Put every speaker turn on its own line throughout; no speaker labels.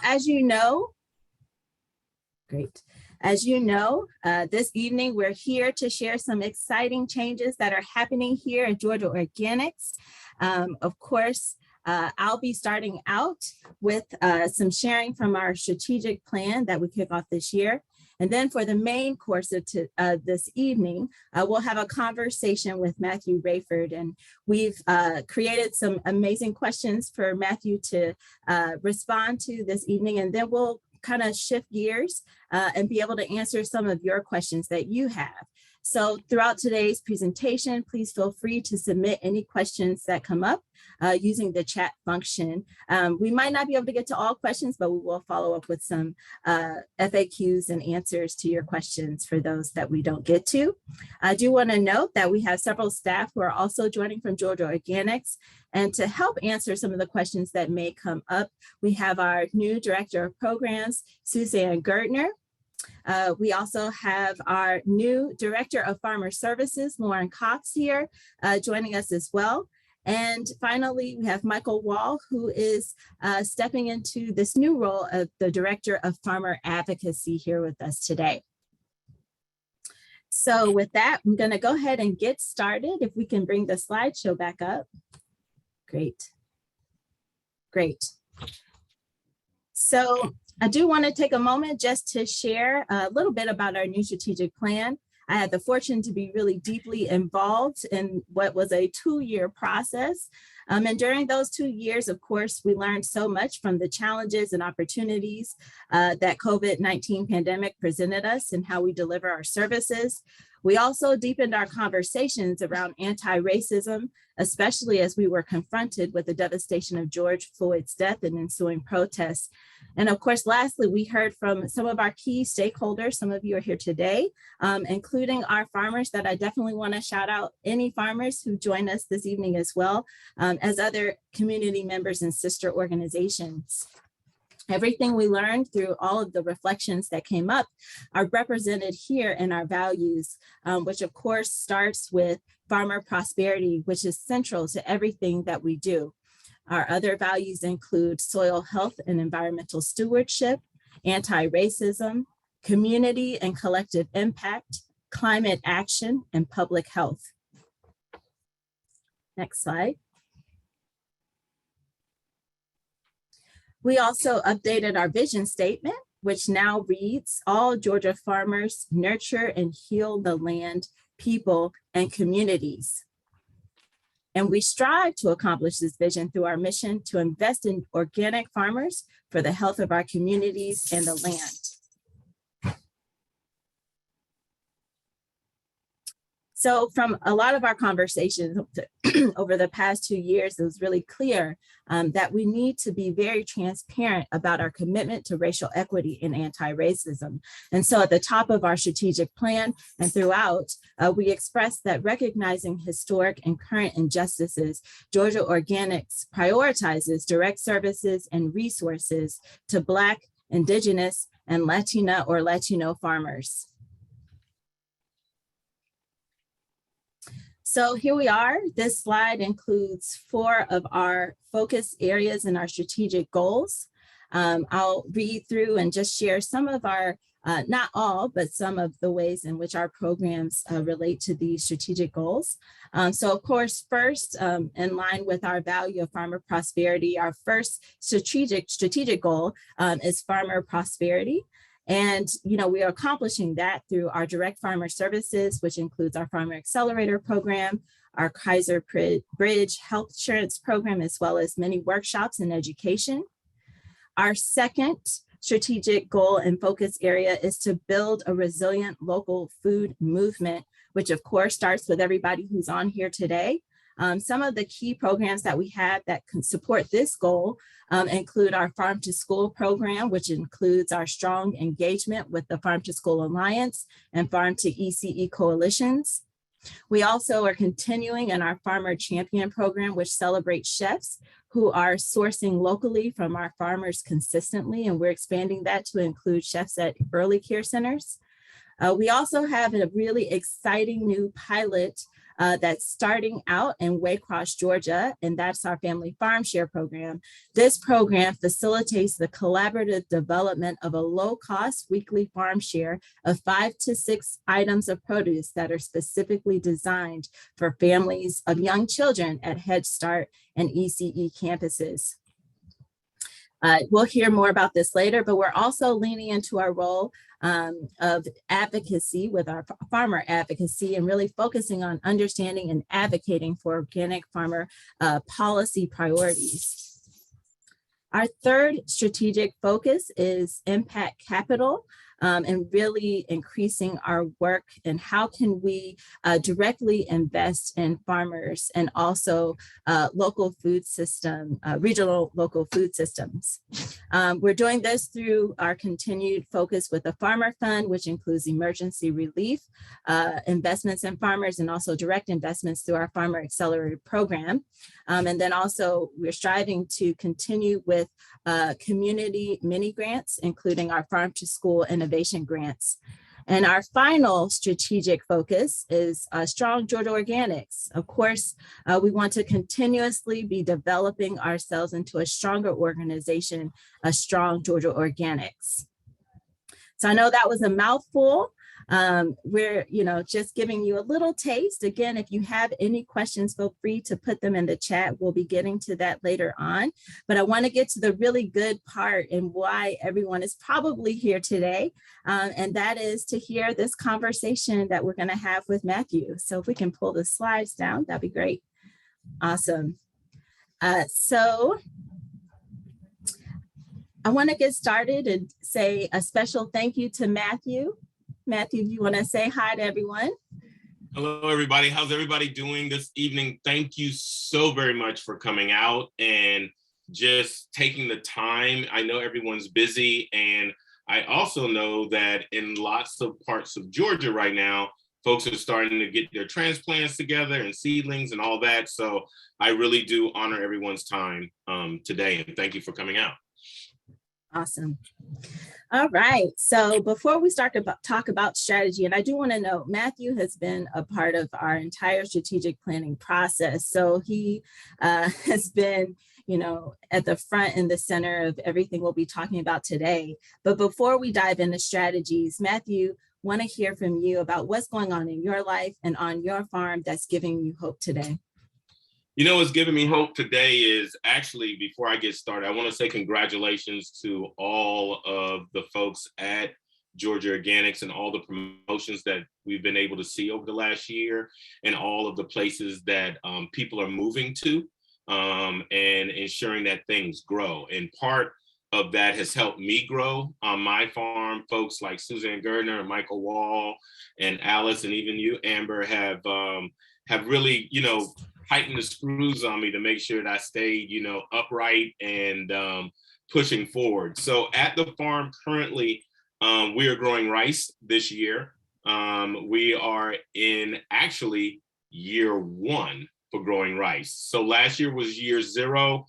As you know, great. As you know, this evening we're here to share some exciting changes that are happening here at Georgia Organics. Of course, I'll be starting out with some sharing from our strategic plan that we kick off this year. And then for the main course of this evening, we'll have a conversation with Matthew Raiford. And we've created some amazing questions for Matthew to respond to this evening. And then we'll kind of shift gears and be able to answer some of your questions that you have. So throughout today's presentation, please feel free to submit any questions that come up using the chat function. We might not be able to get to all questions, but we will follow up with some FAQs and answers to your questions for those that we don't get to. I do want to note that we have several staff who are also joining from Georgia Organics. And to help answer some of the questions that may come up, we have our new Director of Programs, Suzanne Gertner. We also have our new Director of Farmer Services, Lauren Cox, here joining us as well. And finally, we have Michael Wall, who is stepping into this new role of the Director of Farmer Advocacy here with us today. So with that, I'm going to go ahead and get started. If we can bring the slideshow back up. Great. Great. So I do want to take a moment just to share a little bit about our new strategic plan. I had the fortune to be really deeply involved in what was a 2-year process. And during those 2 years, of course, we learned so much from the challenges and opportunities that COVID-19 pandemic presented us and how we deliver our services. We also deepened our conversations around anti-racism, especially as we were confronted with the devastation of George Floyd's death and ensuing protests. And of course, lastly, we heard from some of our key stakeholders. Some of you are here today, including our farmers that I definitely want to shout out any farmers who joined us this evening as well, as other community members and sister organizations. Everything we learned through all of the reflections that came up are represented here in our values, which of course starts with farmer prosperity, which is central to everything that we do. Our other values include soil health and environmental stewardship, anti-racism, community and collective impact, climate action, and public health. Next slide. We also updated our vision statement, which now reads, all Georgia farmers nurture and heal the land, people, and communities. And we strive to accomplish this vision through our mission to invest in organic farmers for the health of our communities and the land. So from a lot of our conversations over the past 2 years, it was really clear that we need to be very transparent about our commitment to racial equity and anti-racism. And so at the top of our strategic plan and throughout, we expressed that recognizing historic and current injustices, Georgia Organics prioritizes direct services and resources to Black, Indigenous, and Latina or Latino farmers. So here we are. This slide includes 4 of our focus areas in our strategic goals. I'll read through and just share some of our, not all, but some of the ways in which our programs relate to these strategic goals. So of course, first, in line with our value of farmer prosperity, our first strategic goal is farmer prosperity. And, we are accomplishing that through our direct farmer services, which includes our Farmer Accelerator program, our Kaiser Bridge Health Insurance program, as well as many workshops and education. Our second strategic goal and focus area is to build a resilient local food movement, which of course starts with everybody who's on here today. Some of the key programs that we have that can support this goal include our Farm to School program, which includes our strong engagement with the Farm to School Alliance and Farm to ECE coalitions. We also are continuing in our Farmer Champion program, which celebrates chefs who are sourcing locally from our farmers consistently, and we're expanding that to include chefs at early care centers. We also have a really exciting new pilot that's starting out in Waycross, Georgia, and that's our Family Farm Share program. This program facilitates the collaborative development of a low-cost weekly farm share of 5 to 6 items of produce that are specifically designed for families of young children at Head Start and ECE campuses. We'll hear more about this later, but we're also leaning into our role of advocacy with our farmer advocacy and really focusing on understanding and advocating for organic farmer policy priorities. Our third strategic focus is impact capital. And really increasing our work and how can we directly invest in farmers and also local food system, regional local food systems. We're doing this through our continued focus with the Farmer Fund, which includes emergency relief, investments in farmers, and also direct investments through our Farmer Accelerator program. And then also we're striving to continue with community mini grants, including our Farm to School Innovation Grants. And our final strategic focus is strong Georgia Organics. Of course, we want to continuously be developing ourselves into a stronger organization, a strong Georgia Organics. So I know that was a mouthful. We're, just giving you a little taste. Again, if you have any questions, feel free to put them in the chat. We'll be getting to that later on. But I want to get to the really good part and why everyone is probably here today. And that is to hear this conversation that we're going to have with Matthew. So if we can pull the slides down, that'd be great. Awesome. So I want to get started and say a special thank you to Matthew. Matthew, you want to say hi to everyone?
Hello, everybody. How's everybody doing this evening? Thank you so very much for coming out and just taking the time. I know everyone's busy, and I also know that in lots of parts of Georgia right now, folks are starting to get their transplants together and seedlings and all that. So I really do honor everyone's time today, and thank you for coming out.
Awesome. All right. So before we start to talk about strategy, and I do want to note, Matthew has been a part of our entire strategic planning process. So he has been, at the front and the center of everything we'll be talking about today. But before we dive into strategies, Matthew, want to hear from you about what's going on in your life and on your farm that's giving you hope today.
What's giving me hope today is actually, before I get started, I want to say congratulations to all of the folks at Georgia Organics and all the promotions that we've been able to see over the last year and all of the places that people are moving to and ensuring that things grow. And part of that has helped me grow on my farm. Folks like Suzanne Gardner and Michael Wall and Alice and even you, Amber, have really, tighten the screws on me to make sure that I stay, upright and pushing forward. So at the farm currently, we are growing rice this year. We are in actually year 1 for growing rice. So last year was year 0.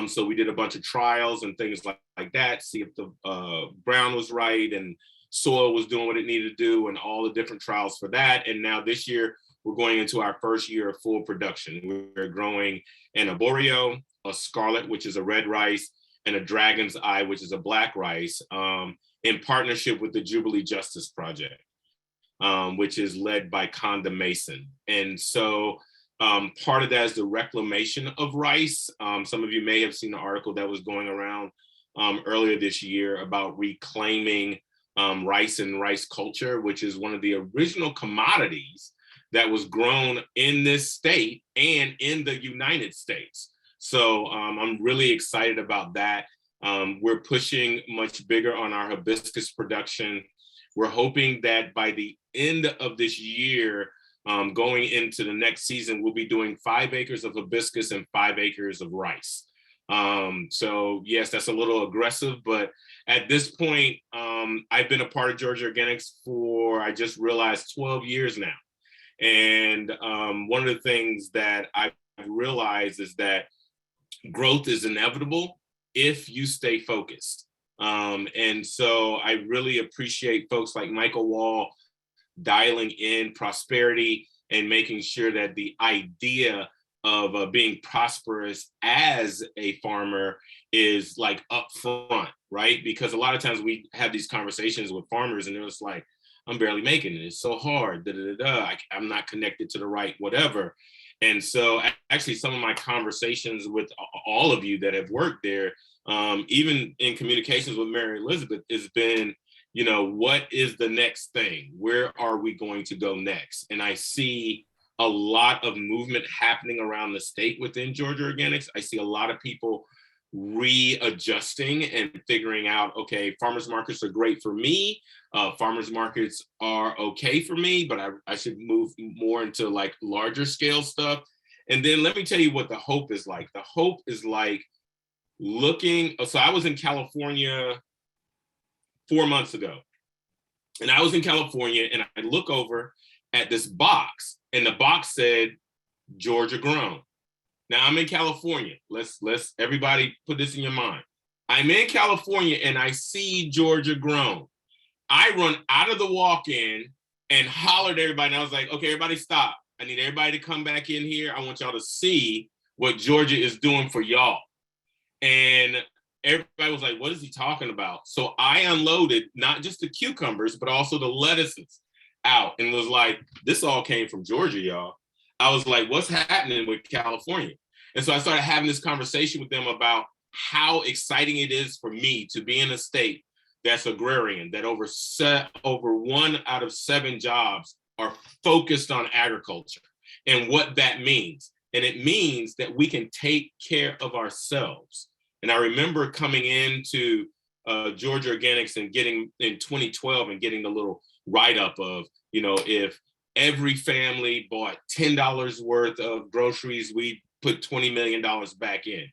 So we did a bunch of trials and things like that, see if the ground was right and soil was doing what it needed to do and all the different trials for that. And now this year, we're going into our first year of full production. We're growing an arborio, a scarlet, which is a red rice, and a dragon's eye, which is a black rice, in partnership with the Jubilee Justice Project, which is led by Conda Mason. And so part of that is the reclamation of rice. Some of you may have seen the article that was going around earlier this year about reclaiming rice and rice culture, which is one of the original commodities that was grown in this state and in the United States. So I'm really excited about that. We're pushing much bigger on our hibiscus production. We're hoping that by the end of this year, going into the next season, we'll be doing 5 acres of hibiscus and 5 acres of rice. So yes, that's a little aggressive, but at this point, I've been a part of Georgia Organics for, I just realized, 12 years now. And one of the things that I've realized is that growth is inevitable if you stay focused. And so I really appreciate folks like Michael Wall dialing in prosperity and making sure that the idea of being prosperous as a farmer is like upfront, right? Because a lot of times we have these conversations with farmers and they're just like, I'm barely making it. It's so hard. I'm not connected to the right whatever. And so actually some of my conversations with all of you that have worked there, even in communications with Mary Elizabeth, has been, you know, what is the next thing? Where are we going to go next? And I see a lot of movement happening around the state within Georgia Organics. I see a lot of people readjusting and figuring out, okay, farmers markets are great for me. Farmers markets are okay for me, but I should move more into like larger scale stuff. And then let me tell you what the hope is like. The hope is like so I was in California 4 months ago, and I was in California and I look over at this box and the box said Georgia grown. Now I'm in California. Let's everybody put this in your mind. I'm in California and I see Georgia grown. I run out of the walk-in and hollered at everybody. And I was like, okay, everybody stop. I need everybody to come back in here. I want y'all to see what Georgia is doing for y'all. And everybody was like, what is he talking about? So I unloaded not just the cucumbers, but also the lettuces out and was like, this all came from Georgia, y'all. I was like, what's happening with California? And so I started having this conversation with them about how exciting it is for me to be in a state that's agrarian, that over 1 out of 7 jobs are focused on agriculture and what that means. And it means that we can take care of ourselves. And I remember coming into Georgia Organics and getting in 2012 and getting the little write-up of, you know, if every family bought $10 worth of groceries, we put $20 million back in.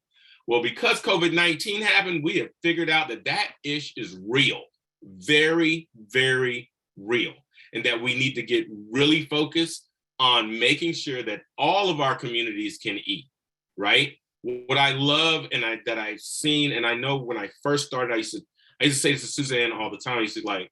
Well, because COVID-19 happened, we have figured out that that ish is real, very, very real. And that we need to get really focused on making sure that all of our communities can eat, right? What I love and that I've seen, and I know when I first started, I used to say this to Suzanne all the time. I used to like,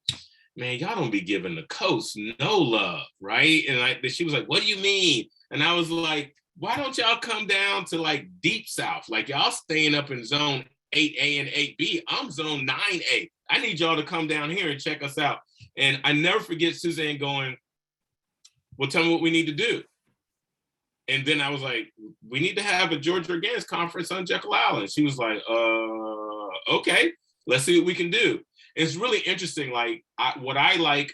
man, y'all don't be giving the coast no love, right? And she was like, what do you mean? And I was like, why don't y'all come down to like deep south? Like y'all staying up in zone 8A and 8B. I'm zone 9A. I need y'all to come down here and check us out. And I never forget Suzanne going, well, tell me what we need to do. And then I was like, we need to have a Georgia Organics conference on Jekyll Island. She was like, okay, let's see what we can do. And it's really interesting. Like what I like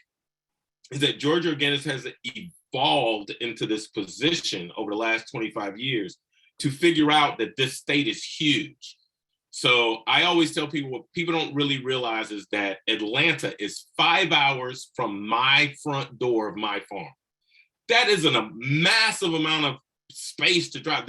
is that Georgia Organics has evolved into this position over the last 25 years to figure out that this state is huge. So I always tell people, what people don't really realize is that Atlanta is 5 hours from my front door of my farm. That is a massive amount of space to drive.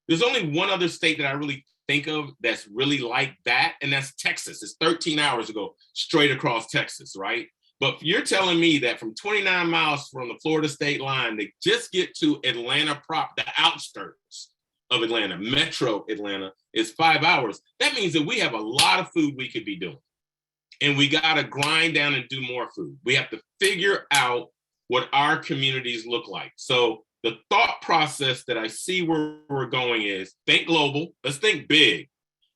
There's only one other state that I really think of that's really like that, and that's Texas. It's 13 hours to go straight across Texas, right? But you're telling me that from 29 miles from the Florida state line, to just get to Atlanta the outskirts of Atlanta, metro Atlanta, is 5 hours. That means that we have a lot of food we could be doing. And we got to grind down and do more food. We have to figure out what our communities look like. So the thought process that I see where we're going is think global, let's think big,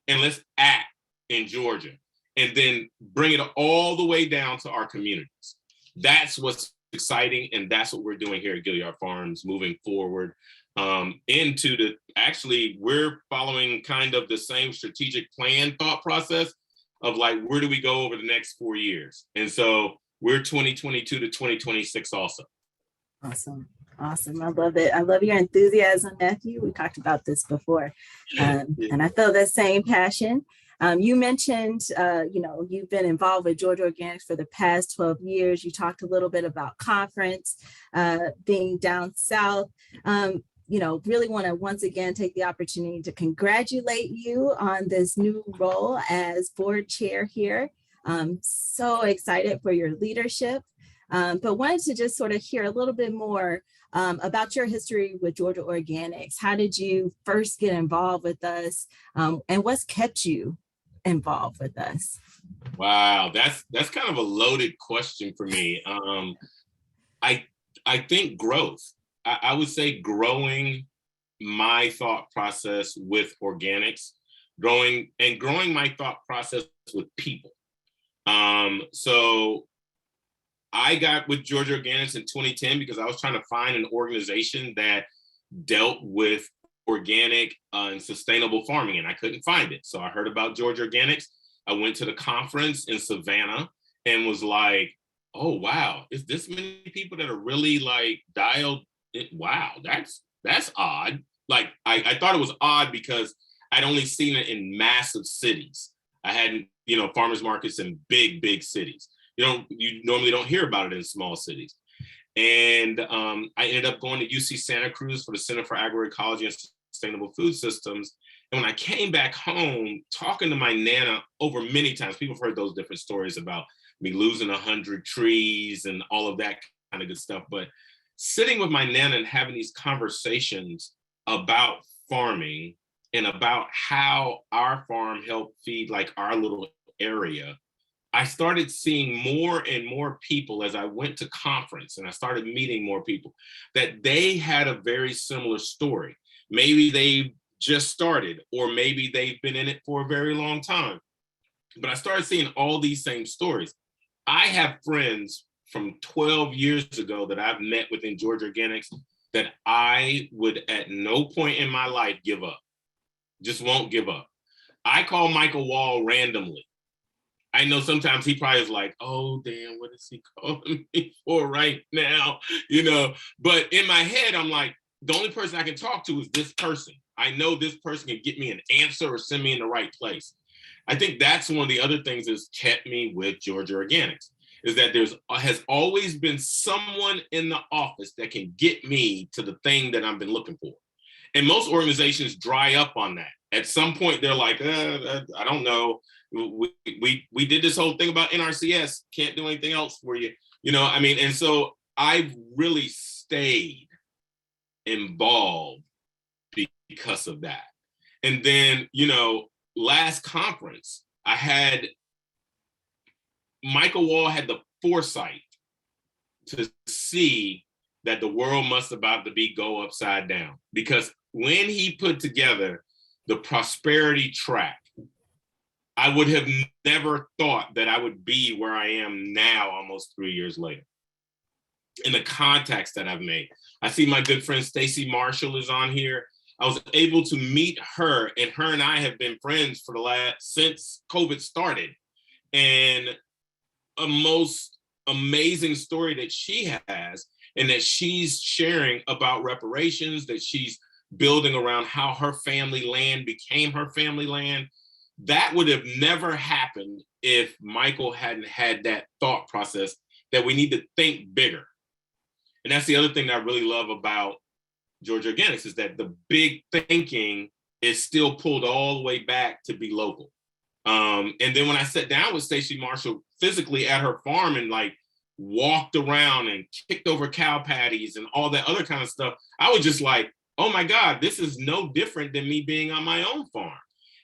and let's act in Georgia, and then bring it all the way down to our communities. That's what's exciting, and that's what we're doing here at Gilliard Farms moving forward we're following kind of the same strategic plan thought process of like, where do we go over the next 4 years? And so we're 2022 to 2026 also.
Awesome. Awesome. I love it. I love your enthusiasm, Matthew. We talked about this before. And I feel that same passion. You mentioned, you've been involved with Georgia Organics for the past 12 years. You talked a little bit about conference, being down south. Really want to once again take the opportunity to congratulate you on this new role as board chair here. So excited for your leadership, but wanted to just sort of hear a little bit more about your history with Georgia Organics. How did you first get involved with us, and what's kept you involved with us?
Wow, that's kind of a loaded question for me. I think growth. I would say growing my thought process with organics, growing my thought process with people. So I got with Georgia Organics in 2010 because I was trying to find an organization that dealt with organic and sustainable farming, and I couldn't find it. So I heard about Georgia Organics. I went to the conference in Savannah and was like, oh, wow, is this many people that are really like dialed in? Wow, that's odd. Like I thought it was odd because I'd only seen it in massive cities. I hadn't, farmers markets in big cities. You normally don't hear about it in small cities. And I ended up going to UC Santa Cruz for the Center for Agroecology and Sustainable Food Systems. And when I came back home, talking to my Nana over many times, people have heard those different stories about me losing 100 trees and all of that kind of good stuff. But sitting with my Nana and having these conversations about farming and about how our farm helped feed like our little area, I started seeing more and more people as I went to conference and I started meeting more people that they had a very similar story. Maybe they just started, or maybe they've been in it for a very long time. But I started seeing all these same stories. I have friends from 12 years ago that I've met within Georgia Organics that I would at no point in my life give up. Just won't give up. I call Michael Wall randomly. I know sometimes he probably is like, oh, damn, what is he calling me for right now? But in my head, I'm like, the only person I can talk to is this person. I know this person can get me an answer or send me in the right place. I think that's one of the other things that's kept me with Georgia Organics, is that has always been someone in the office that can get me to the thing that I've been looking for. And most organizations dry up on that. At some point, they're like, I don't know. We did this whole thing about NRCS, can't do anything else for you. And so I've really stayed involved because of that. And then, last conference, Michael Wall had the foresight to see that the world must about to go upside down. Because when he put together the prosperity track, I would have never thought that I would be where I am now, almost 3 years later. In the contacts that I've made. I see my good friend Stacy Marshall is on here. I was able to meet her, and her and I have been friends since COVID started. And a most amazing story that she has, and that she's sharing about reparations, that she's building around how her family land became her family land. That would have never happened if Michael hadn't had that thought process that we need to think bigger. And that's the other thing that I really love about Georgia Organics, is that the big thinking is still pulled all the way back to be local. And then when I sat down with Stacey Marshall physically at her farm and like walked around and kicked over cow patties and all that other kind of stuff, I was just like, oh my God, this is no different than me being on my own farm.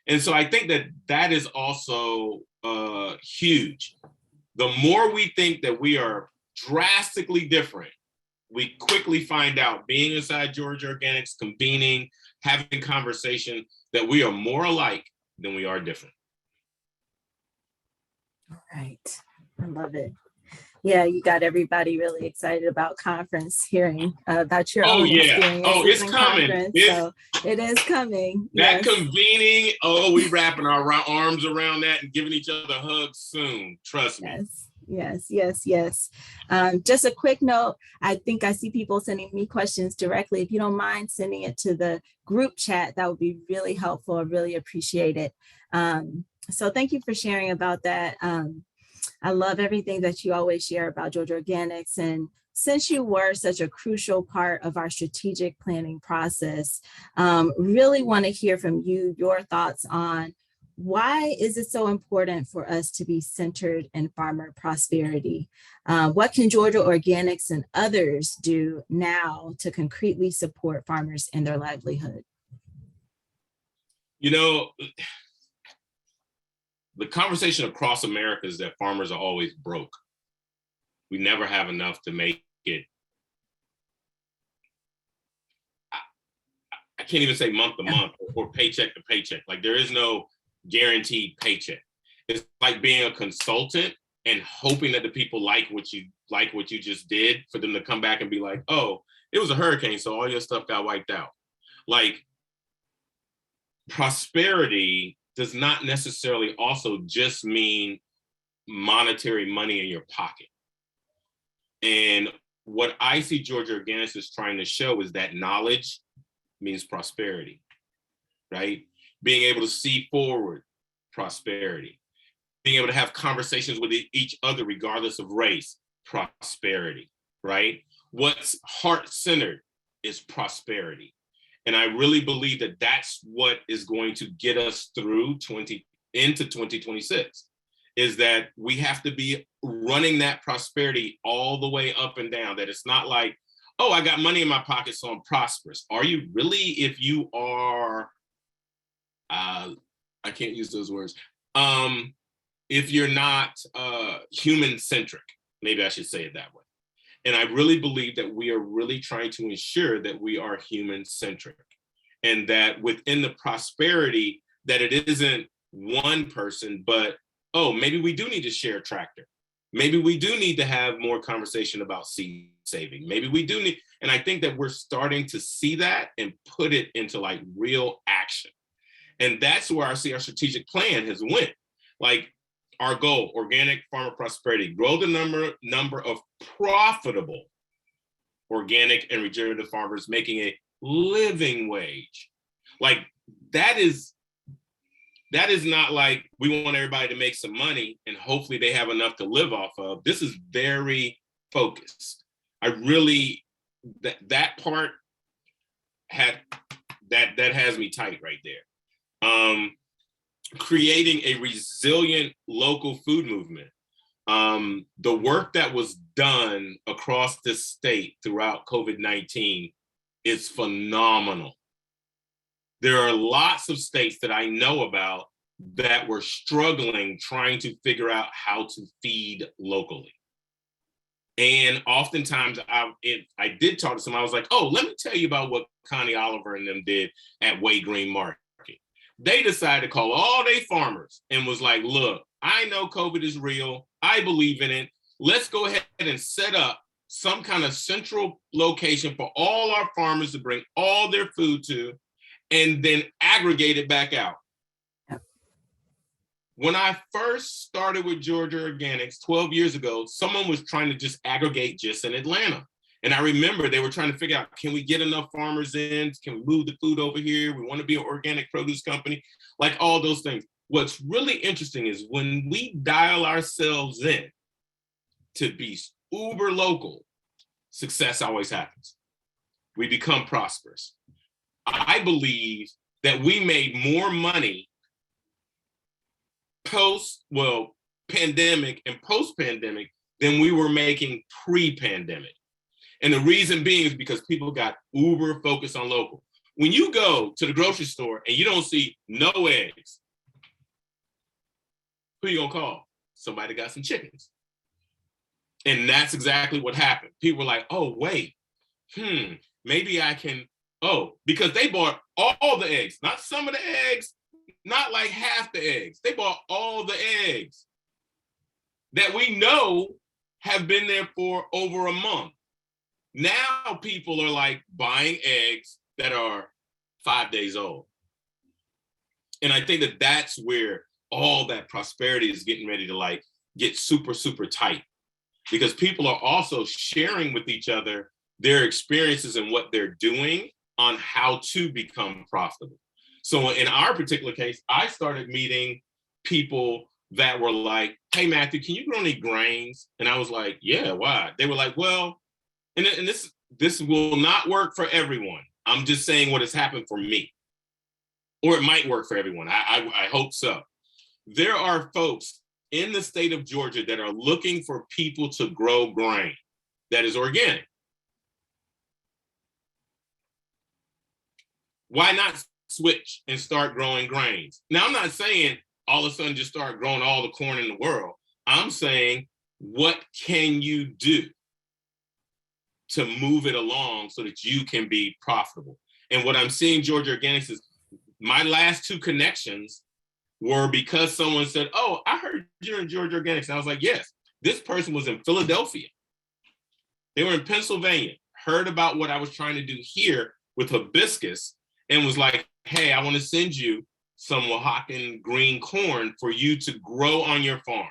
And so I think that is also huge. The more we think that we are drastically different, we quickly find out, being inside Georgia Organics, convening, having conversation, that we are more alike than we are different.
All right. I love it. Yeah, you got everybody really excited about conference, hearing about your own experiences.
Oh, it's
in
coming.
Conference, so it is coming.
That
Yes.
Convening, we wrapping our arms around that and giving each other hugs soon. Trust me.
Yes. Just a quick note. I think I see people sending me questions directly. If you don't mind sending it to the group chat, that would be really helpful. I really appreciate it. So thank you for sharing about that. I love everything that you always share about Georgia Organics. And since you were such a crucial part of our strategic planning process, really want to hear from you, your thoughts on why is it so important for us to be centered in farmer prosperity? What can Georgia Organics and others do now to concretely support farmers in their livelihood?
The conversation across America is that farmers are always broke. We never have enough to make it I can't even say month to month or paycheck to paycheck. Like there is no guaranteed paycheck. It's like being a consultant and hoping that the people like what you just did, for them to come back and be like, oh, it was a hurricane, so all your stuff got wiped out. Like, prosperity does not necessarily also just mean monetary money in your pocket. And what I see Georgia Organics is trying to show is that knowledge means prosperity, right? Being able to see forward, prosperity. Being able to have conversations with each other regardless of race, prosperity, right? What's heart-centered is prosperity. And I really believe that that's what is going to get us through into 2026, is that we have to be running that prosperity all the way up and down, that it's not like, oh, I got money in my pocket, so I'm prosperous. Are you really? If you are, I can't use those words. If you're not human-centric, maybe I should say it that way. And I really believe that we are really trying to ensure that we are human-centric, and that within the prosperity, that it isn't one person, but, oh, maybe we do need to share a tractor. Maybe we do need to have more conversation about seed saving. Maybe we do need, and I think that we're starting to see that and put it into like real action. And that's where I see our strategic plan has went. Like, our goal, organic farmer prosperity, grow the number of profitable organic and regenerative farmers making a living wage. Like, that is not like we want everybody to make some money and hopefully they have enough to live off of. This is very focused. I really, that part that has me tight right there. Creating a resilient local food movement. The work that was done across this state throughout COVID-19 is phenomenal. There are lots of states that I know about that were struggling trying to figure out how to feed locally. And oftentimes I did talk to someone, I was like, oh, let me tell you about what Connie Oliver and them did at Way Green Market. They decided to call all their farmers and was like, look, I know COVID is real. I believe in it. Let's go ahead and set up some kind of central location for all our farmers to bring all their food to, and then aggregate it back out. Yep. When I first started with Georgia Organics 12 years ago, someone was trying to just aggregate just in Atlanta. And I remember they were trying to figure out, can we get enough farmers in? Can we move the food over here? We want to be an organic produce company, like all those things. What's really interesting is when we dial ourselves in to be uber local, success always happens. We become prosperous. I believe that we made more money pandemic and post-pandemic than we were making pre-pandemic. And the reason being is because people got uber focused on local. When you go to the grocery store and you don't see no eggs, who you gonna call? Somebody got some chickens. And that's exactly what happened. People were like, oh, wait, maybe I can, because they bought all the eggs, not some of the eggs, not like half the eggs. They bought all the eggs that we know have been there for over a month. Now people are like buying eggs that are 5 days old. And I think that that's where all that prosperity is getting ready to like get super, super tight, because people are also sharing with each other their experiences and what they're doing on how to become profitable. So in our particular case, I started meeting people that were like, hey, Matthew, can you grow any grains? And I was like, yeah, why? They were like, well, and this will not work for everyone. I'm just saying what has happened for me. Or it might work for everyone. I hope so. There are folks in the state of Georgia that are looking for people to grow grain that is organic. Why not switch and start growing grains? Now, I'm not saying all of a sudden just start growing all the corn in the world. I'm saying, what can you do to move it along so that you can be profitable? And what I'm seeing Georgia Organics is my last two connections were because someone said, oh, I heard you're in Georgia Organics. And I was like, yes, this person was in Philadelphia. They were in Pennsylvania, heard about what I was trying to do here with hibiscus and was like, hey, I want to send you some Oaxacan green corn for you to grow on your farm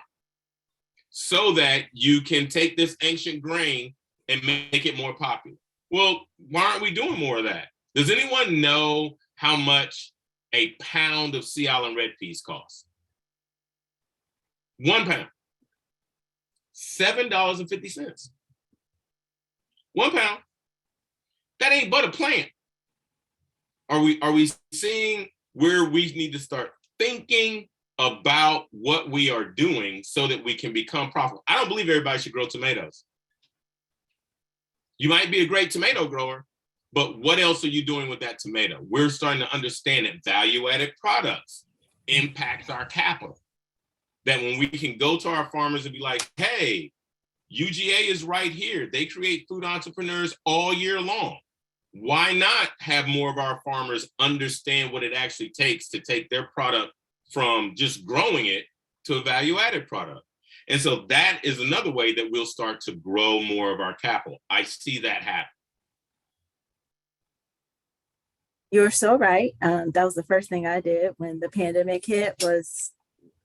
so that you can take this ancient grain and make it more popular. Well, why aren't we doing more of that? Does anyone know how much a pound of Sea Island red peas costs? 1 pound, $7.50. 1 pound. That ain't but a plant. Are we seeing where we need to start thinking about what we are doing so that we can become profitable? I don't believe everybody should grow tomatoes. You might be a great tomato grower, but what else are you doing with that tomato? We're starting to understand that value-added products impact our capital. That when we can go to our farmers and be like, hey, UGA is right here. They create food entrepreneurs all year long. Why not have more of our farmers understand what it actually takes to take their product from just growing it to a value-added product? And so that is another way that we'll start to grow more of our capital. I see that happen.
You're so right. That was the first thing I did when the pandemic hit was,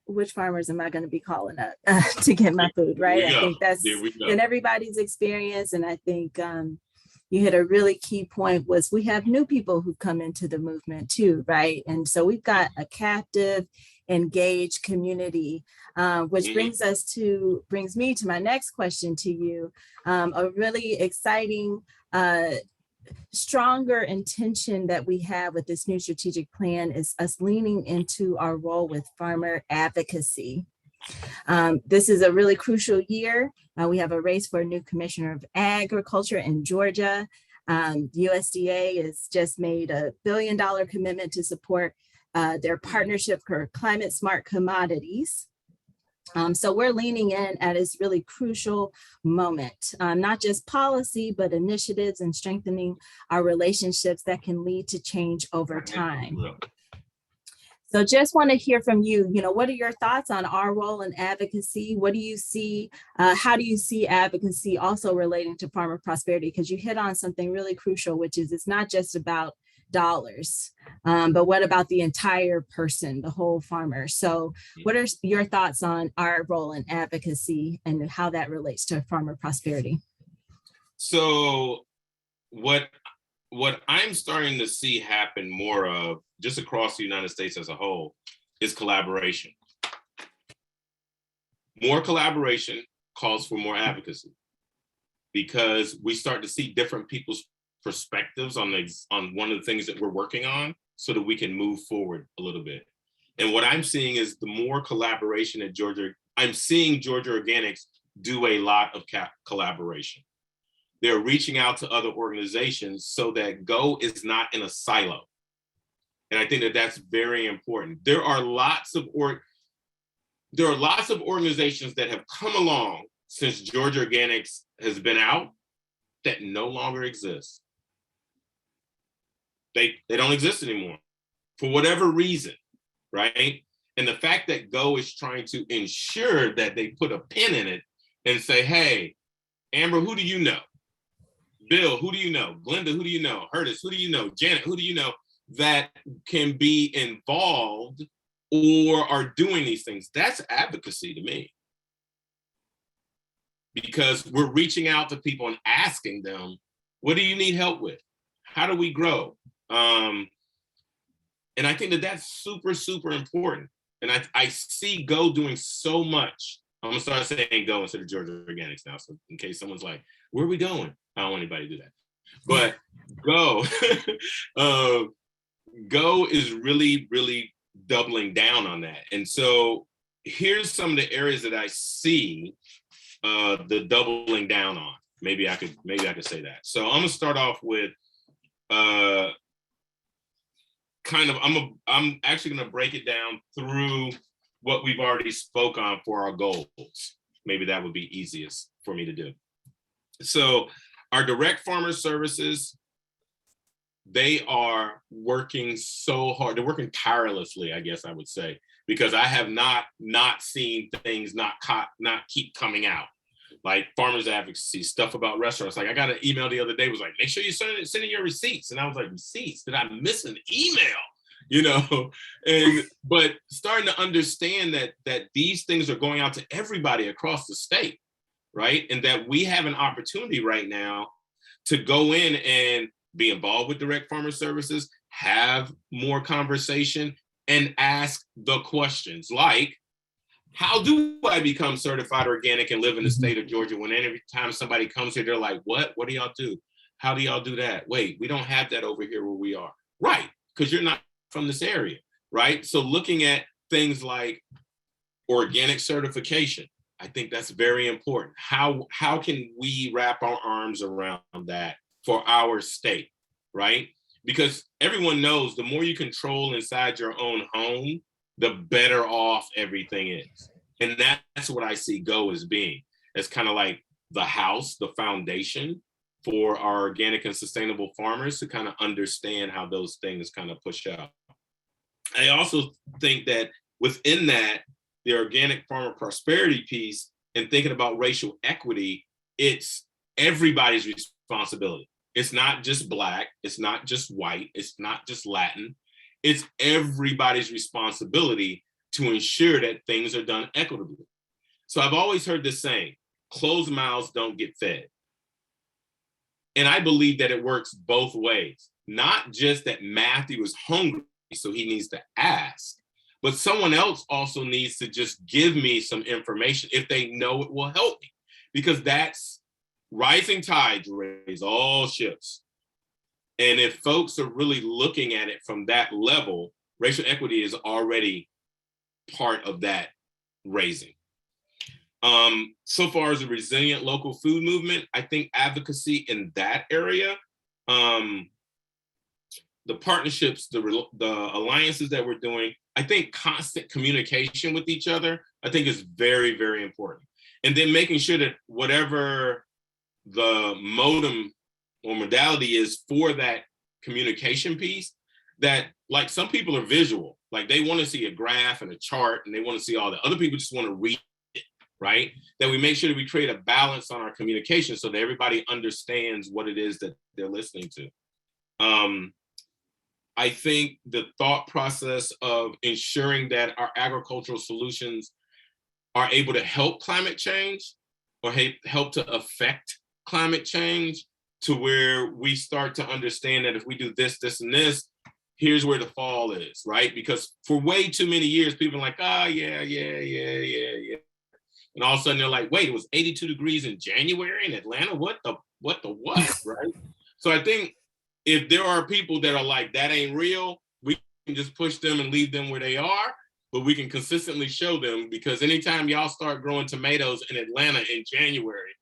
which farmers am I going to be calling up to get my food, right? I think that's in everybody's experience. And I think you hit a really key point was we have new people who've come into the movement too, right? And so we've got a captive, engaged community, which brings me to my next question to you. A really exciting, stronger intention that we have with this new strategic plan is us leaning into our role with farmer advocacy. This is a really crucial year. We have a race for a new commissioner of agriculture in Georgia. USDA has just made a $1 billion commitment to support their partnership for climate smart commodities. So we're leaning in at this really crucial moment, not just policy, but initiatives and strengthening our relationships that can lead to change over time. So just want to hear from you, what are your thoughts on our role in advocacy? What do you see? How do you see advocacy also relating to farmer prosperity? Because you hit on something really crucial, which is it's not just about dollars, but what about the entire person, the whole farmer? So what are your thoughts on our role in advocacy and how that relates to farmer prosperity?
So what I'm starting to see happen more of just across the United States as a whole is collaboration. More collaboration calls for more advocacy because we start to see different people's perspectives on one of the things that we're working on so that we can move forward a little bit. And what I'm seeing is the more collaboration at Georgia, I'm seeing Georgia Organics do a lot of collaboration. They're reaching out to other organizations so that GO is not in a silo. And I think that that's very important. There are lots of organizations that have come along since Georgia Organics has been out that no longer exist. They don't exist anymore for whatever reason, right? And the fact that GO is trying to ensure that they put a pin in it and say, hey, Amber, who do you know? Bill, who do you know? Glenda, who do you know? Curtis, who do you know? Janet, who do you know that can be involved or are doing these things? That's advocacy to me. Because we're reaching out to people and asking them, what do you need help with? How do we grow? And I think that that's super, super important. And I see GO doing so much. I'm gonna start saying GO instead of Georgia Organics now. So in case someone's like, where are we going? I don't want anybody to do that. But GO is really, really doubling down on that. And so here's some of the areas that I see the doubling down on. Maybe I could say that. So I'm gonna start off with I'm actually gonna break it down through what we've already spoke on for our goals. Maybe that would be easiest for me to do. So our direct farmer services, they are working so hard. They're working tirelessly, I guess I would say, because I have not seen things not keep coming out. Like farmers advocacy stuff about restaurants. Like I got an email the other day, was like, make sure you send in your receipts. And I was like, receipts? Did I miss an email? You know, but starting to understand that these things are going out to everybody across the state, right? And that we have an opportunity right now to go in and be involved with direct farmer services, have more conversation, and ask the questions like, how do I become certified organic and live in the state of Georgia when every time somebody comes here, they're like, what do y'all do? How do y'all do that? Wait, we don't have that over here where we are. Right, because you're not from this area, right? So looking at things like organic certification, I think that's very important. How can we wrap our arms around that for our state, right? Because everyone knows the more you control inside your own home, the better off everything is. And that's what I see GO as being. It's kind of like the house, the foundation for our organic and sustainable farmers to kind of understand how those things kind of push out. I also think that within that, the organic farmer prosperity piece and thinking about racial equity, it's everybody's responsibility. It's not just Black, it's not just white, it's not just Latin. It's everybody's responsibility to ensure that things are done equitably. So I've always heard this saying, closed mouths don't get fed. And I believe that it works both ways. Not just that Matthew is hungry, so he needs to ask, but someone else also needs to just give me some information if they know it will help me. Because that's rising tides raise all ships. And if folks are really looking at it from that level, racial equity is already part of that raising. So far as a resilient local food movement, I think advocacy in that area, the partnerships, the alliances that we're doing, I think constant communication with each other, I think is very, very important. And then making sure that whatever the modem or modality is for that communication piece, that like some people are visual, like they want to see a graph and a chart and they want to see all the other people just want to read it, right? That we make sure that we create a balance on our communication so that everybody understands what it is that they're listening to. I think the thought process of ensuring that our agricultural solutions are able to help climate change or help to affect climate change to where we start to understand that if we do this, this, and this, here's where the fall is, right? Because for way too many years, people are like, yeah. And all of a sudden they're like, wait, it was 82 degrees in January in Atlanta? What the what, right? So I think if there are people that are like, that ain't real, we can just push them and leave them where they are, but we can consistently show them, because anytime y'all start growing tomatoes in Atlanta in January,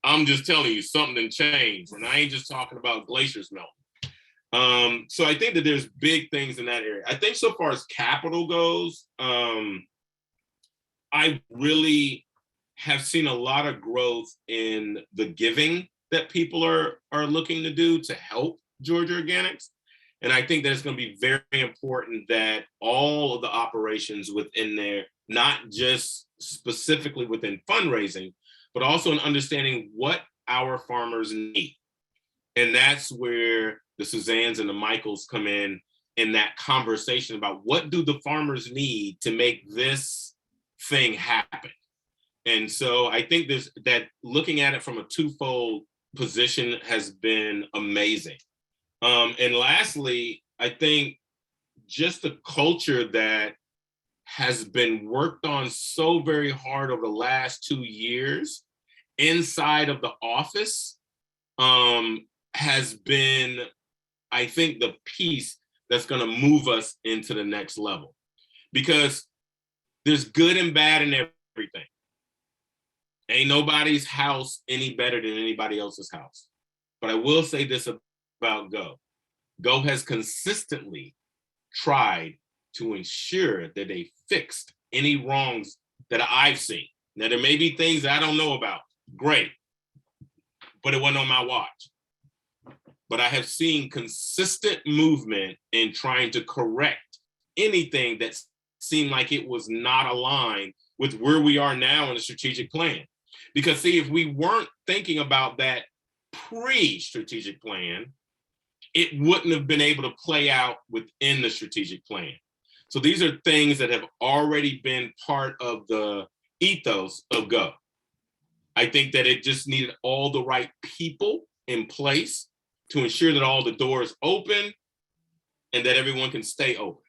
I'm just telling you, something changed. And I ain't just talking about glaciers melting. So I think that there's big things in that area. I think so far as capital goes, I really have seen a lot of growth in the giving that people are looking to do to help Georgia Organics. And I think that it's going to be very important that all of the operations within there, not just specifically within fundraising, but also in understanding what our farmers need. And that's where the Suzannes and the Michaels come in that conversation about what do the farmers need to make this thing happen. And so I think that looking at it from a twofold position has been amazing. And lastly, I think just the culture that has been worked on so very hard over the last 2 years inside of the office has been, I think, the piece that's going to move us into the next level. Because there's good and bad in everything. Ain't nobody's house any better than anybody else's house. But I will say this about GO. GO has consistently tried to ensure that they fixed any wrongs that I've seen. Now, there may be things that I don't know about. Great. But it wasn't on my watch. but I have seen consistent movement in trying to correct anything that seemed like it was not aligned with where we are now in the strategic plan. Because see, if we weren't thinking about that pre-strategic plan, it wouldn't have been able to play out within the strategic plan. So these are things that have already been part of the ethos of Go. I think that it just needed all the right people in place to ensure that all the doors open and that everyone can stay open,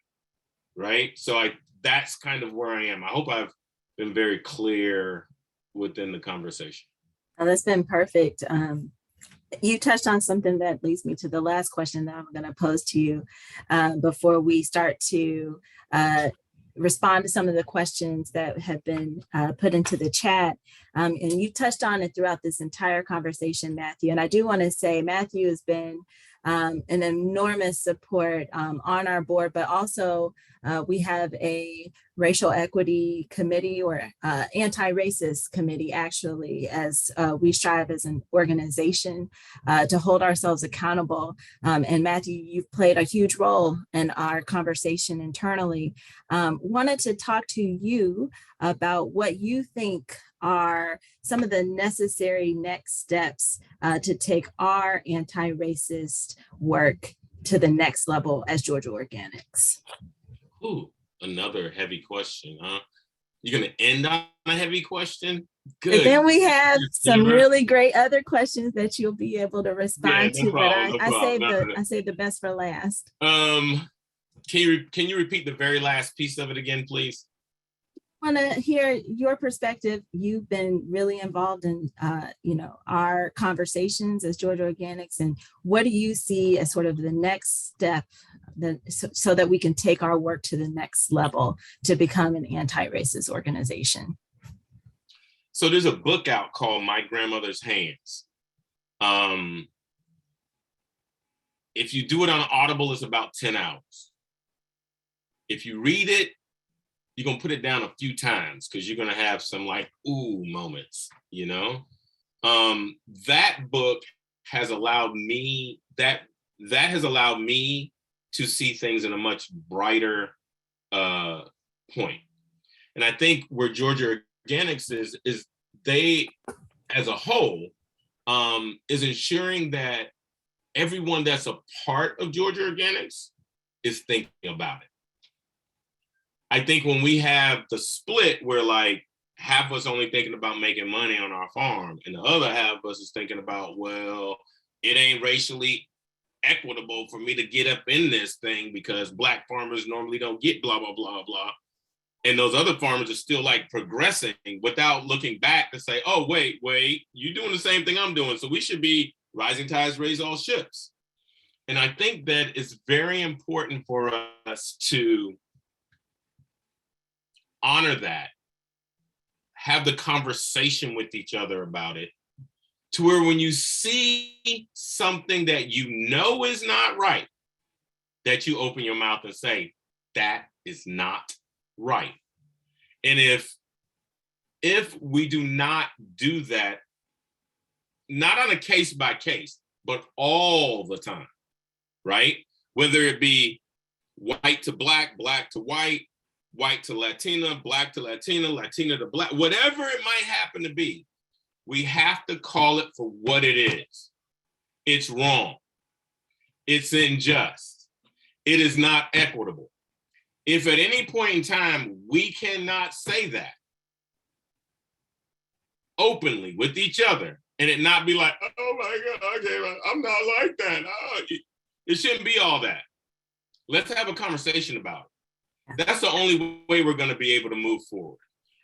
right? So that's kind of where I am. I hope I've been very clear within the conversation.
Oh, that's been perfect. You touched on something that leads me to the last question that I'm going to pose to you before we start to respond to some of the questions that have been put into the chat. And you touched on it throughout this entire conversation, Matthew. And I do want to say Matthew has been an enormous support on our board, but also we have a racial equity committee or anti-racist committee, actually, as we strive as an organization to hold ourselves accountable. And Matthew, you've played a huge role in our conversation internally. Wanted to talk to you about what you think are some of the necessary next steps to take our anti-racist work to the next level as Georgia Organics.
Ooh, another heavy question, huh? You're going to end on a heavy question? Good.
And then we have some really great other questions that you'll be able to respond to, but I save the best for last.
Can you repeat the very last piece of it again, please?
I want to hear your perspective. You've been really involved in, our conversations as Georgia Organics, and what do you see as sort of the next step so that we can take our work to the next level to become an anti-racist organization?
So there's a book out called My Grandmother's Hands. If you do it on Audible, it's about 10 hours. If you read it, you're going to put it down a few times because you're going to have some ooh moments, That book has allowed me, that has allowed me to see things in a much brighter point. And I think where Georgia Organics is they, as a whole, is ensuring that everyone that's a part of Georgia Organics is thinking about it. I think when we have the split where half of us only thinking about making money on our farm and the other half of us is thinking about, well, it ain't racially equitable for me to get up in this thing because Black farmers normally don't get blah, blah, blah, blah. And those other farmers are still progressing without looking back to say, oh, wait, you're doing the same thing I'm doing. So we should be rising tides raise all ships. And I think that it's very important for us to honor that, have the conversation with each other about it, to where when you see something that is not right, that you open your mouth and say, that is not right. And if we do not do that, not on a case by case, but all the time, right? Whether it be white to black, black to white to Latina, black to Latina, Latina to black, whatever it might happen to be, we have to call it for what it is. It's wrong. It's unjust. It is not equitable. If at any point in time we cannot say that openly with each other and it not be like, oh my God, okay, I'm not like that. Oh, it shouldn't be all that. Let's have a conversation about it. That's the only way we're going to be able to move forward.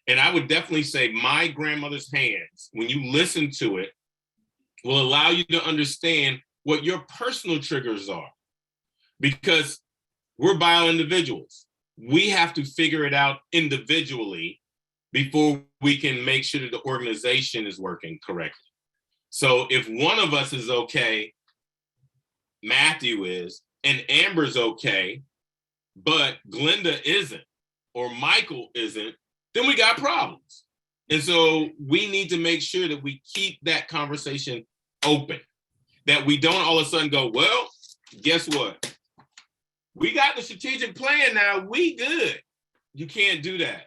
And I would definitely say My Grandmother's Hands, when you listen to it, will allow you to understand what your personal triggers are. Because we're bio-individuals. We have to figure it out individually before we can make sure that the organization is working correctly. So if one of us is okay, Matthew is, and Amber's okay, but Glenda isn't, or Michael isn't, then we got problems. And so we need to make sure that we keep that conversation open. that we don't all of a sudden go, well, guess what? We got the strategic plan now, we good. You can't do that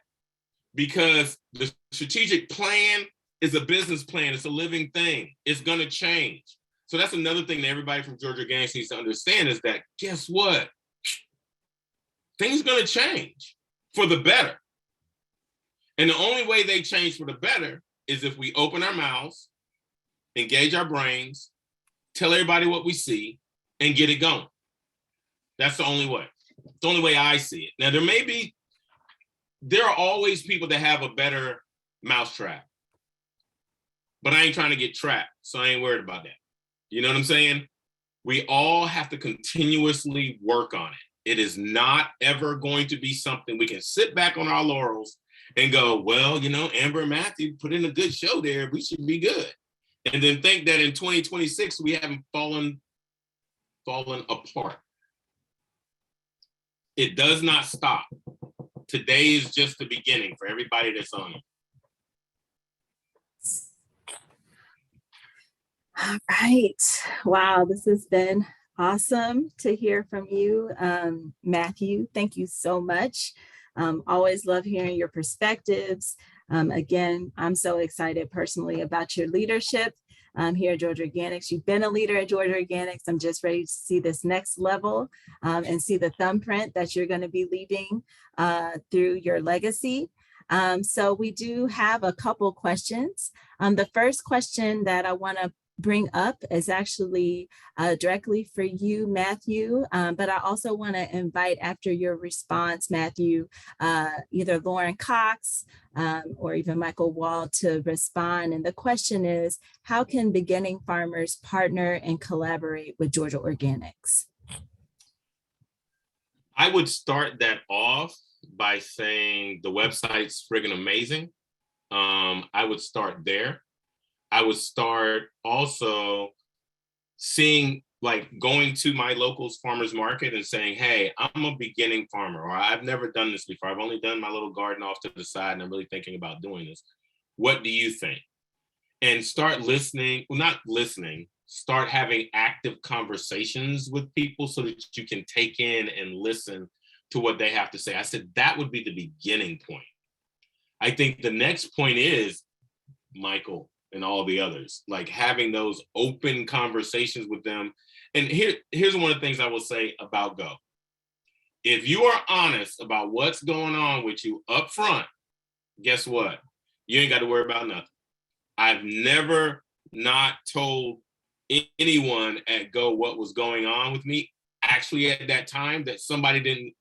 because the strategic plan is a business plan. It's a living thing. It's gonna change. So that's another thing that everybody from Georgia Organics needs to understand is that, guess what? Things are gonna change for the better. And the only way they change for the better is if we open our mouths, engage our brains, tell everybody what we see, and get it going. That's the only way. It's the only way I see it. Now, there are always people that have a better mousetrap, but I ain't trying to get trapped, so I ain't worried about that. You know what I'm saying? We all have to continuously work on it. It is not ever going to be something we can sit back on our laurels and go, well, you know, Amber and Matthew put in a good show there. We should be good. And then think that in 2026, we haven't fallen apart. It does not stop. Today is just the beginning for everybody that's on it.
All right. Wow, this has been awesome to hear from you, Matthew. Thank you so much. Always love hearing your perspectives. Again, I'm so excited personally about your leadership here at Georgia Organics. You've been a leader at Georgia Organics. I'm just ready to see this next level and see the thumbprint that you're going to be leaving through your legacy. So we do have a couple questions. The first question that I want to bring up is actually directly for you, Matthew, but I also want to invite after your response, Matthew, either Lauren Cox or even Michael Wall to respond. And the question is, how can beginning farmers partner and collaborate with Georgia Organics?
I would start that off by saying the website's friggin' amazing. I would start there. I would start also seeing, like going to my locals farmers market and saying, hey, I'm a beginning farmer, or I've never done this before. I've only done my little garden off to the side and I'm really thinking about doing this. What do you think? And start listening, well, not listening, start having active conversations with people so that you can take in and listen to what they have to say. I said, that would be the beginning point. I think the next point is, Michael, and all the others, like having those open conversations with them. And here's one of the things I will say about Go. If you are honest about what's going on with you up front, guess what? You ain't got to worry about nothing. I've never not told anyone at Go what was going on with me. Actually, at that time, that somebody didn't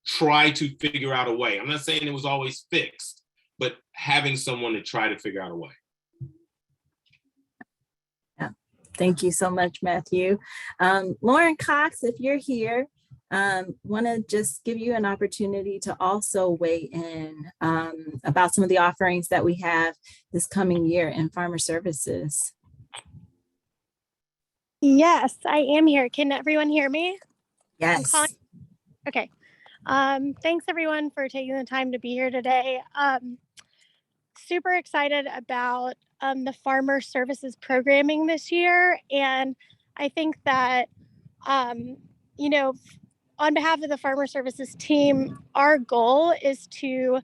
try to figure out a way. I'm not saying it was always fixed, but having someone to try to figure out a way.
Thank you so much, Matthew. Lauren Cox, if you're here, want to just give you an opportunity to also weigh in about some of the offerings that we have this coming year in farmer services.
Yes, I am here. Can everyone hear me?
Yes.
Okay. Thanks everyone for taking the time to be here today. Super excited about the farmer services programming this year. And I think that, you know, on behalf of the farmer services team, our goal is to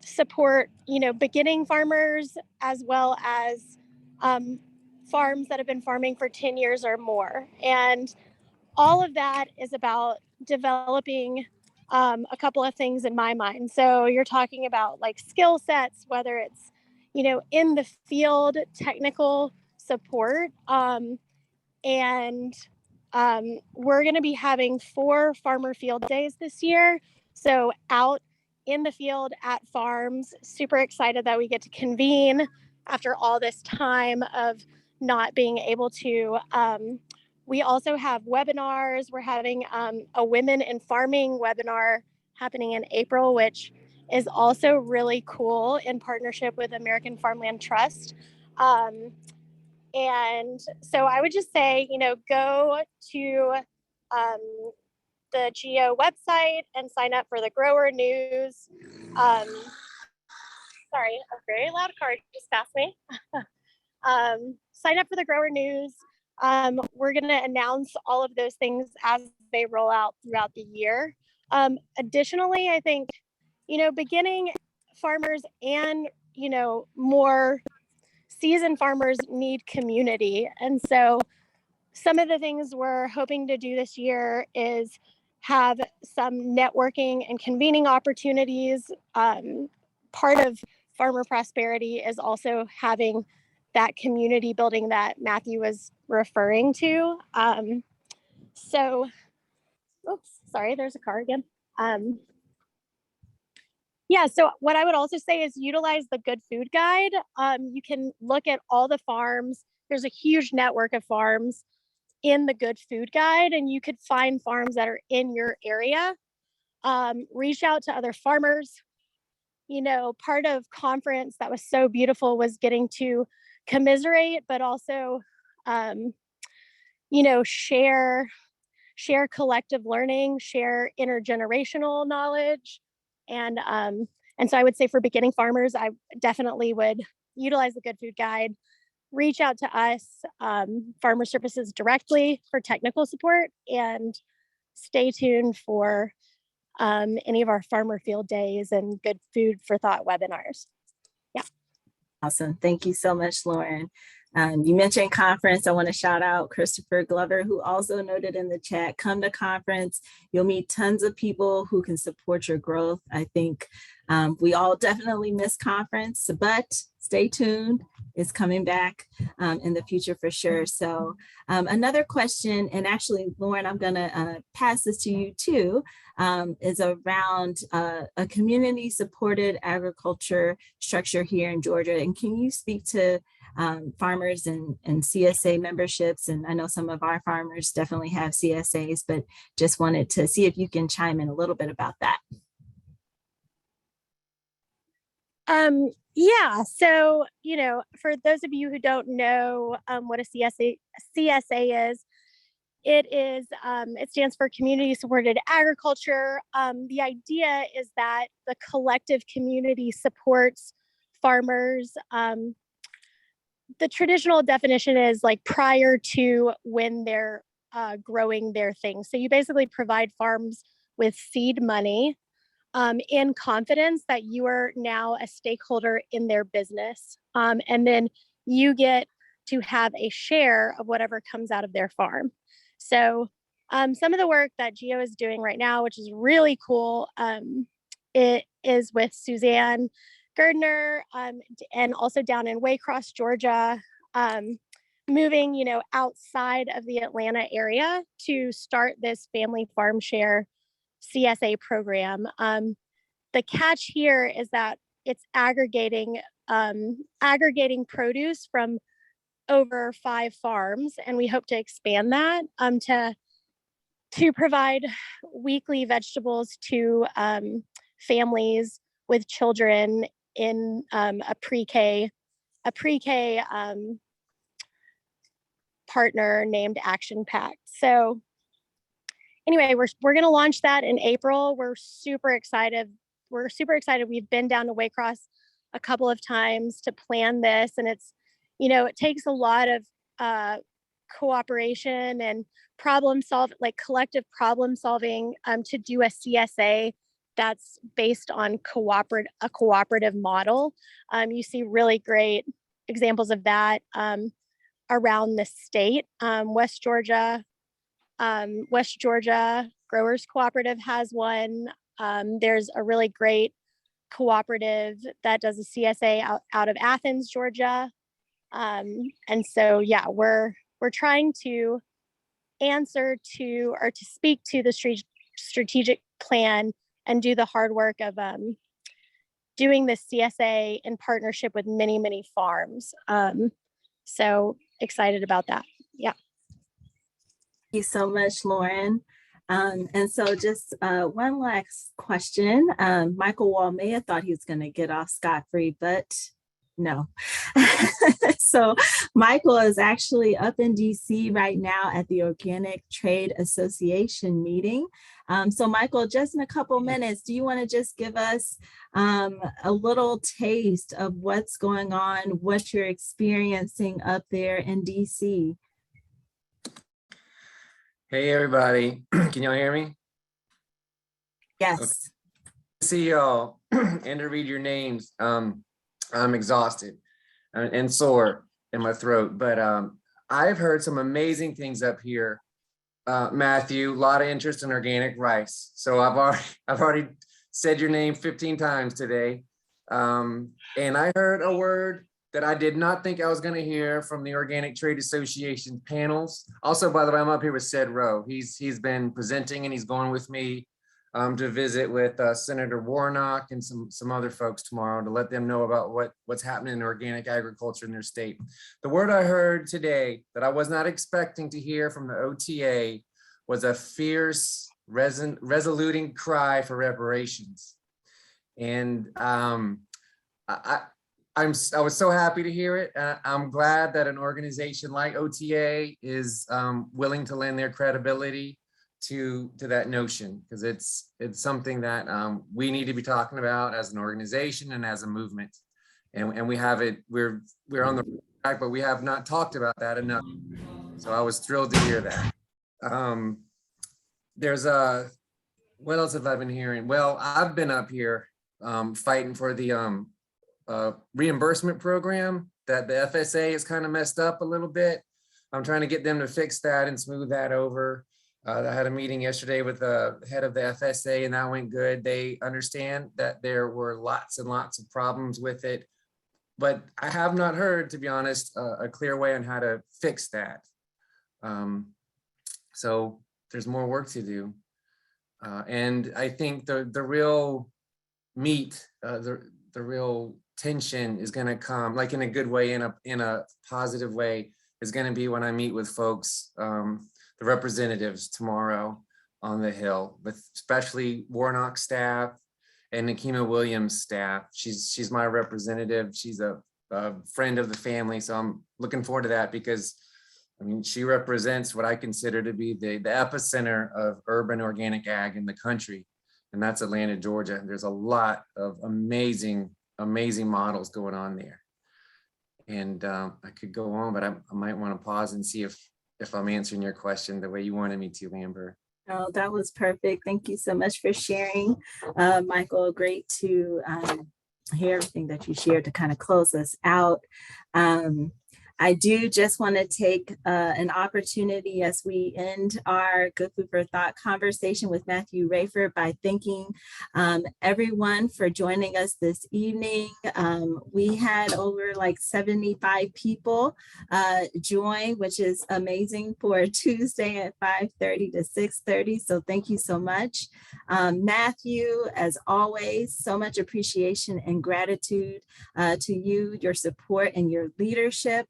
support, you know, beginning farmers as well as farms that have been farming for 10 years or more. And all of that is about developing a couple of things in my mind. So you're talking about like skill sets, whether it's, you know, in the field, technical support. And we're going to be having 4 farmer field days this year. So out in the field at farms, super excited that we get to convene after all this time of not being able to. We also have webinars. We're having a Women in Farming webinar happening in April, which is also really cool in partnership with American Farmland Trust. And so I would just say, you know, go to the GEO website and sign up for the Grower News. Sorry, a very loud car just passed me. Sign up for the Grower News. We're going to announce all of those things as they roll out throughout the year. Additionally, I think, beginning farmers and, more seasoned farmers need community. And so some of the things we're hoping to do this year is have some networking and convening opportunities. Part of farmer prosperity is also having that community building that Matthew was referring to. Oops, sorry, there's a car again. So what I would also say is utilize the Good Food Guide. You can look at all the farms. There's a huge network of farms in the Good Food Guide, and you could find farms that are in your area. Reach out to other farmers. Part of conference that was so beautiful was getting to commiserate, but also, share collective learning, share intergenerational knowledge. And so I would say for beginning farmers, I definitely would utilize the Good Food Guide, reach out to us, Farmer Services directly for technical support, and stay tuned for any of our farmer field days and Good Food for Thought webinars. Yeah.
Awesome. Thank you so much, Lauren. You mentioned conference. I want to shout out Christopher Glover, who also noted in the chat, come to conference. You'll meet tons of people who can support your growth. I think we all definitely miss conference, but stay tuned. It's coming back in the future for sure. So another question, and actually, Lauren, I'm going to pass this to you too, is around a community supported agriculture structure here in Georgia. And can you speak to farmers and CSA memberships? And I know some of our farmers definitely have CSAs, but just wanted to see if you can chime in a little bit about that.
So, for those of you who don't know what a CSA is, it stands for Community Supported Agriculture. The idea is that the collective community supports farmers. The traditional definition is like prior to when they're growing their things. So you basically provide farms with seed money in confidence that you are now a stakeholder in their business. And then you get to have a share of whatever comes out of their farm. So some of the work that Geo is doing right now, which is really cool, it is with Suzanne Gardner and also down in Waycross, Georgia, moving, outside of the Atlanta area to start this family farm share CSA program. The catch here is that it's aggregating produce from over 5 farms, and we hope to expand that to provide weekly vegetables to families with children in a pre-K partner named Action Pact. So anyway, we're going to launch that in April. We're super excited. We've been down to Waycross a couple of times to plan this, and it's, it takes a lot of cooperation and collective problem solving to do a CSA that's based on a cooperative model. You see really great examples of that around the state. West Georgia Growers Cooperative has one. There's a really great cooperative that does a CSA out of Athens, Georgia. And so, yeah, we're trying to answer to or to speak to the strategic plan and do the hard work of doing this CSA in partnership with many, many farms. So excited about that. Yeah.
Thank you so much, Lauren. And so just one last question. Michael Walmea thought he was going to get off scot-free, but no. So Michael is actually up in DC right now at the Organic Trade Association meeting. So Michael, just in a couple minutes, do you want to just give us a little taste of what's going on, what you're experiencing up there in DC?
Hey, everybody. Can y'all hear me?
Yes.
See y'all and to read your names. I'm exhausted and sore in my throat, but I've heard some amazing things up here. Matthew, a lot of interest in organic rice. So I've already said your name 15 times today. And I heard a word that I did not think I was going to hear from the Organic Trade Association panels. Also, by the way, I'm up here with Ced Rowe. He's been presenting and he's going with me to visit with Senator Warnock and some other folks tomorrow to let them know about what's happening in organic agriculture in their state. The word I heard today that I was not expecting to hear from the OTA was a fierce, resoluting cry for reparations. And I was so happy to hear it. I'm glad that an organization like OTA is willing to lend their credibility to that notion, because it's something that we need to be talking about as an organization and as a movement. And we have it, we're on the track, but we have not talked about that enough. So I was thrilled to hear that. What else have I been hearing? Well, I've been up here fighting for the reimbursement program that the FSA is kind of messed up a little bit. I'm trying to get them to fix that and smooth that over. I had a meeting yesterday with the head of the FSA and that went good. They understand that there were lots and lots of problems with it, but I have not heard, to be honest, a clear way on how to fix that. So there's more work to do. And I think the real meat, the real tension is going to come, like in a good way, in a positive way, is going to be when I meet with folks, the representatives tomorrow on the Hill, with especially Warnock staff and Nikema Williams staff. She's my representative. She's a friend of the family, so I'm looking forward to that, because I mean, she represents what I consider to be the epicenter of urban organic ag in the country, and that's Atlanta, Georgia. There's a lot of amazing models going on there. And I could go on, but I might want to pause and see if I'm answering your question the way you wanted me to, Amber.
Oh, that was perfect. Thank you so much for sharing, Michael. Great to hear everything that you shared to kind of close us out. I do just want to take an opportunity as we end our Good Food for Thought conversation with Matthew Raiford by thanking everyone for joining us this evening. We had over like 75 people join, which is amazing for a Tuesday at 5:30 to 6:30. So thank you so much. Matthew, as always, so much appreciation and gratitude to you, your support and your leadership.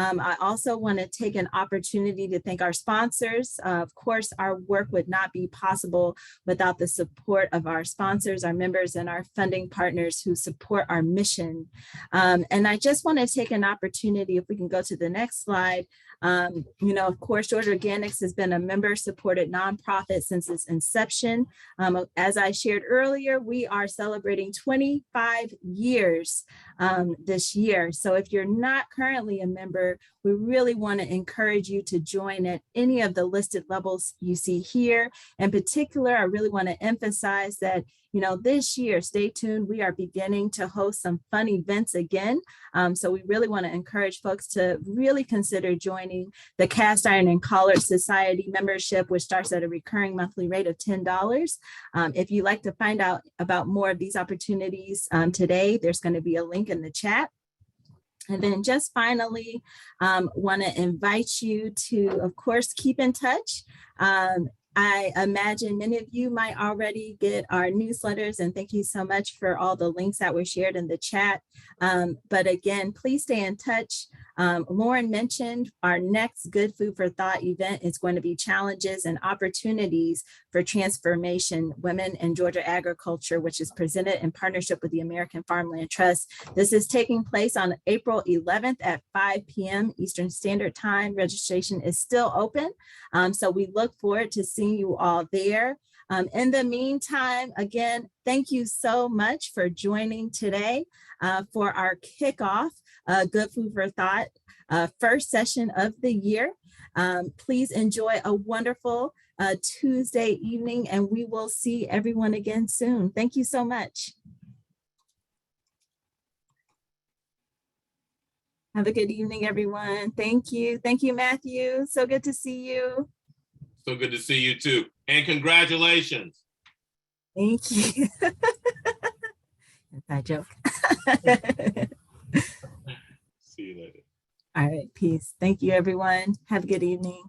I also want to take an opportunity to thank our sponsors. Of course, our work would not be possible without the support of our sponsors, our members, and our funding partners who support our mission. And I just want to take an opportunity, if we can go to the next slide. Of course, Georgia Organics has been a member-supported nonprofit since its inception. As I shared earlier, we are celebrating 25 years this year. So if you're not currently a member, we really want to encourage you to join at any of the listed levels you see here. In particular, I really want to emphasize that this year, stay tuned, we are beginning to host some fun events again. So we really want to encourage folks to really consider joining the Cast Iron and Collard Society membership, which starts at a recurring monthly rate of $10. If you'd like to find out about more of these opportunities today, there's going to be a link in the chat. And then just finally, want to invite you to, of course, keep in touch. I imagine many of you might already get our newsletters, and thank you so much for all the links that were shared in the chat. But again, please stay in touch. Lauren mentioned our next Good Food for Thought event is going to be Challenges and Opportunities for Transformation, Women in Georgia Agriculture, which is presented in partnership with the American Farmland Trust. This is taking place on April 11th at 5 p.m. Eastern Standard Time. Registration is still open. So we look forward to seeing you all there. In the meantime, again, thank you so much for joining today for our kickoff, Good Food for Thought. first session of the year. Please enjoy a wonderful Tuesday evening, and we will see everyone again soon. Thank you so much. Have a good evening, everyone. Thank you. Thank you, Matthew. So good to see you.
So good to see you too. And congratulations.
Thank you. Inside joke.
See you later.
All right, peace. Thank you, everyone. Have a good evening.